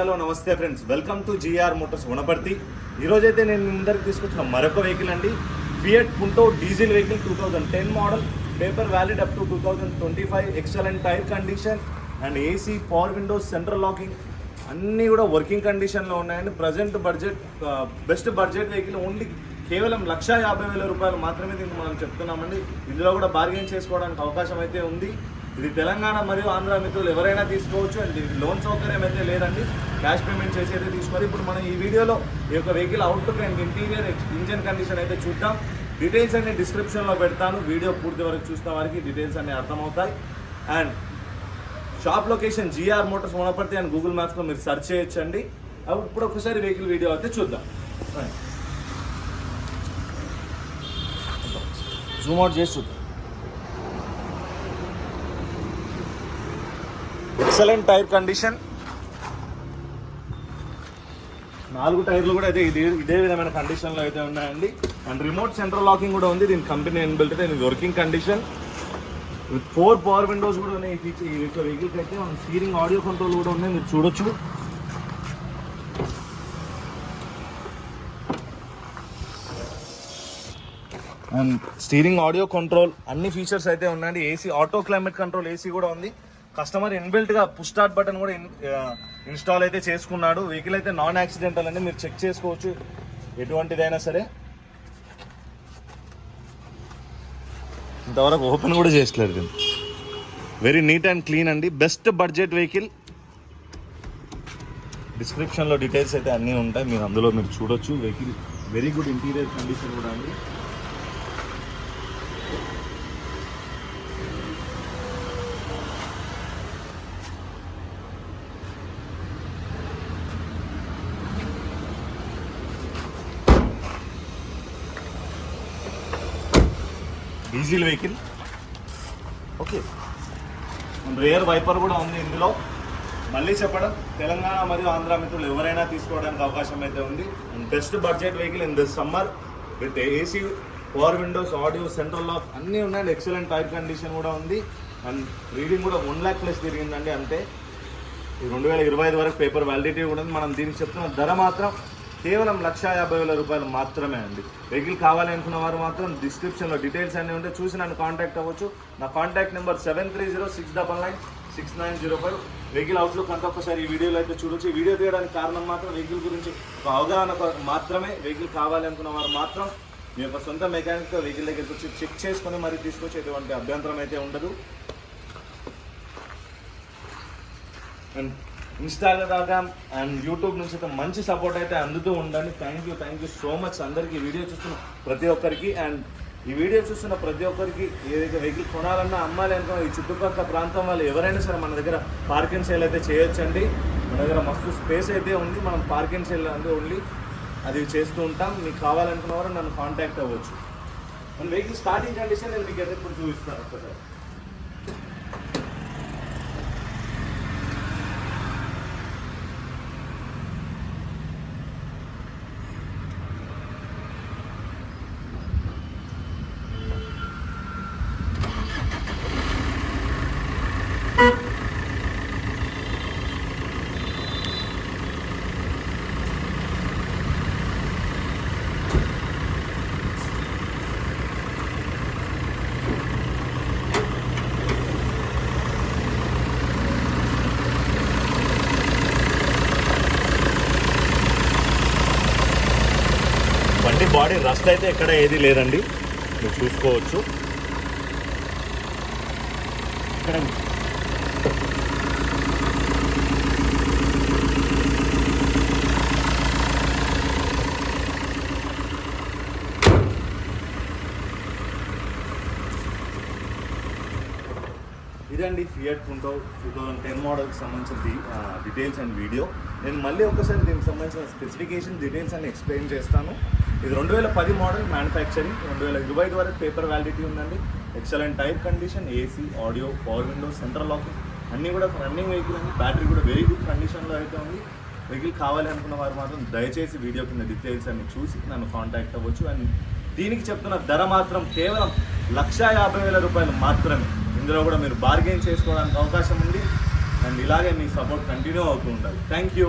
Hello నమస్తే friends, welcome to GR motors Wanaparthy. ఈరోజైతే నేను ముందరికి తీసుకొచ్చిన మరొక వెహికల్ అండి, Fiat Punto diesel vehicle 2010 model, paper valid up to 2025, excellent tyre condition and AC, power windows, central locking అన్నీ కూడా వర్కింగ్ కండిషన్లో ఉన్నాయండి. Present budget best budget vehicle only కేవలం 1,50,000 రూపాయలు మాత్రమే దీనికి మనం చెప్తున్నామండి. ఇందులో కూడా బార్గెన్ చేసుకోవడానికి అవకాశం అయితే ఉంది. ఇది తెలంగాణ మరియు ఆంధ్ర మిత్రులు ఎవరైనా తీసుకోవచ్చు. అండ్ దీనికి లోన్ సౌకర్యం అయితే లేదండి, క్యాష్ పేమెంట్ చేసి అయితే తీసుకోవాలి. ఇప్పుడు మనం ఈ వీడియోలో ఈ యొక్క vehicle outlook and interior engine condition అయితే చూద్దాం. డీటెయిల్స్ అన్ని డిస్క్రిప్షన్లో పెడతాను, వీడియో పూర్తి వరకు చూసిన వారికి డీటెయిల్స్ అన్ని అర్థమవుతాయి. And shop location GR motors Wanaparthy and Google మ్యాప్స్లో మీరు సెర్చ్ చేయొచ్చండి. ఇప్పుడు ఒకసారి వెహికల్ వీడియో అయితే చూద్దాం. జూమ్ అవుట్ చేసి చూద్దాం. ఎక్సలెంట్ టైర్ కండిషన్, 4 టైర్లు కూడా అయితే ఇదే విధమైన కండిషన్లో అయితే ఉన్నాయండి. అండ్ రిమోట్ సెంట్రల్ లాకింగ్ కూడా ఉంది, దీని కంపెనీ ఇన్బిల్ట్ అయితే working condition with 4 power Windows కూడా ఉన్నాయి. ఈ వెహికల్కి అయితే మన స్టీరింగ్ ఆడియో కంట్రోల్ కూడా ఉన్నాయి, మీరు చూడొచ్చు. అండ్ స్టీరింగ్ ఆడియో కంట్రోల్ అన్ని ఫీచర్స్ అయితే ఉన్నాయండి. AC, auto climate control AC కూడా ఉంది. కస్టమర్ ఇన్బిల్ట్గా పుష్ స్టార్ట్ బటన్ కూడా ఇన్స్టాల్ అయితే చేసుకున్నాడు. వెహికల్ అయితే నాన్ యాక్సిడెంటల్ అండి, మీరు చెక్ చేసుకోవచ్చు ఎటువంటిదైనా సరే. ఇంతవరకు ఓపెన్ కూడా చేసుకోలేదు దీన్ని. వెరీ నీట్ అండ్ క్లీన్ అండి, బెస్ట్ బడ్జెట్ వెహికల్. డిస్క్రిప్షన్లో డీటెయిల్స్ అయితే అన్నీ ఉంటాయి, మీరు అందులో మీరు చూడొచ్చు. Vehicle very good interior condition కూడా అండి. Diesel vehicle, okay. Rear wiper కూడా ఉంది ఇందులో. మళ్ళీ చెప్పడం, తెలంగాణ మరియు ఆంధ్ర మిత్రులు ఎవరైనా తీసుకోవడానికి అవకాశం అయితే ఉంది. And best budget vehicle in this summer with AC, power windows, audio, central lock అన్నీ ఉన్నాయండి. ఎక్సలెంట్ టైర్ కండిషన్ కూడా ఉంది. అండ్ రీడింగ్ కూడా 1 lakh ప్లస్ తిరిగిందండి. అంతే, 2025 వరకు పేపర్ వ్యాలిడిటీ కూడా ఉంది. మనం దీనికి చెప్తున్న ధర మాత్రం కేవలం 1,50,000 రూపాయలు మాత్రమే అండి. వెహికల్ కావాలి అనుకున్న వారు మాత్రం డిస్క్రిప్షన్లో డీటెయిల్స్ అన్నీ ఉంటే చూసి నన్ను కాంటాక్ట్ అవ్వచ్చు. నా కాంటాక్ట్ నెంబర్ 7306996905. వెహికల్ అవుట్లుక్ అంతా ఒకసారి ఈ వీడియోలో అయితే చూడొచ్చు. ఈ వీడియో తీయడానికి కారణం మాత్రం వెహికల్ గురించి ఒక అవగాహన మాత్రమే. వెహికల్ కావాలి అనుకున్న వారు మాత్రం మీ యొక్క సొంత మెకానిక్తో వెహికల్ దగ్గరికి వచ్చి చెక్ చేసుకొని మరి తీసుకొచ్చి ఎటువంటి అభ్యంతరం అయితే ఉండదు. అండ్ ఇన్స్టాగ్రామ్ అండ్ యూట్యూబ్ నుంచి అయితే మంచి సపోర్ట్ అయితే అందుతూ ఉండండి. థ్యాంక్ యూ సో మచ్ అందరికీ, వీడియో చూస్తున్న ప్రతి ఒక్కరికి. అండ్ ఈ వీడియో చూస్తున్న ప్రతి ఒక్కరికి ఏదైతే వెహికల్ కొనాలన్నా అమ్మాలి అనుకున్న ఈ చుట్టుపక్కల ప్రాంతం వాళ్ళు ఎవరైనా సరే మన దగ్గర పార్కింగ్ సేల్ అయితే చేయొచ్చండి. మన దగ్గర మస్తు స్పేస్ అయితే ఉంది, మనం పార్కింగ్ సేల్ అంటే ఓన్లీ అది చేస్తూ ఉంటాం. మీకు కావాలనుకున్న వారు నన్ను కాంటాక్ట్ అవ్వచ్చు. మన వెహికల్ స్టార్టింగ్ కండిషన్ నేను మీకు అయితే ఇప్పుడు చూపిస్తాను ఒక్కసారి. బండి బాడీ రస్ట్ అయితే ఎక్కడ ఏది లేదండి, మీరు చూసుకోవచ్చు. ఇక్కడ ఇదండి ఫియట్ పుంటో 2010 మోడల్కి సంబంధించిన డీటెయిల్స్ అండ్ వీడియో. నేను మళ్ళీ ఒకసారి దీనికి సంబంధించిన స్పెసిఫికేషన్ డీటెయిల్స్ అన్ని ఎక్స్ప్లెయిన్ చేస్తాను. ఇది 2010 మోడల్, మ్యానుఫ్యాక్చరింగ్ 2025 వరకు పేపర్ వ్యాలిడిటీ ఉందండి. Excellent tyre condition, AC, audio, power windows, central locking అన్నీ కూడా రన్నింగ్ వెహికల్ అండి. బ్యాటరీ కూడా వెరీ గుడ్ కండిషన్లో అయితే ఉంది. వెహికల్ కావాలి అనుకున్న వారు మాత్రం దయచేసి వీడియో కింద డీటెయిల్స్ అన్ని చూసి నన్ను కాంటాక్ట్ అవ్వచ్చు. అండ్ దీనికి చెప్తున్న ధర మాత్రం కేవలం 1,50,000 రూపాయలు మాత్రమే. ఇందులో కూడా మీరు బార్గెయిన్ చేసుకోవడానికి అవకాశం ఉంది. అండ్ ఇలాగే మీ సపోర్ట్ కంటిన్యూ అవుతూ ఉండాలి. Thank you.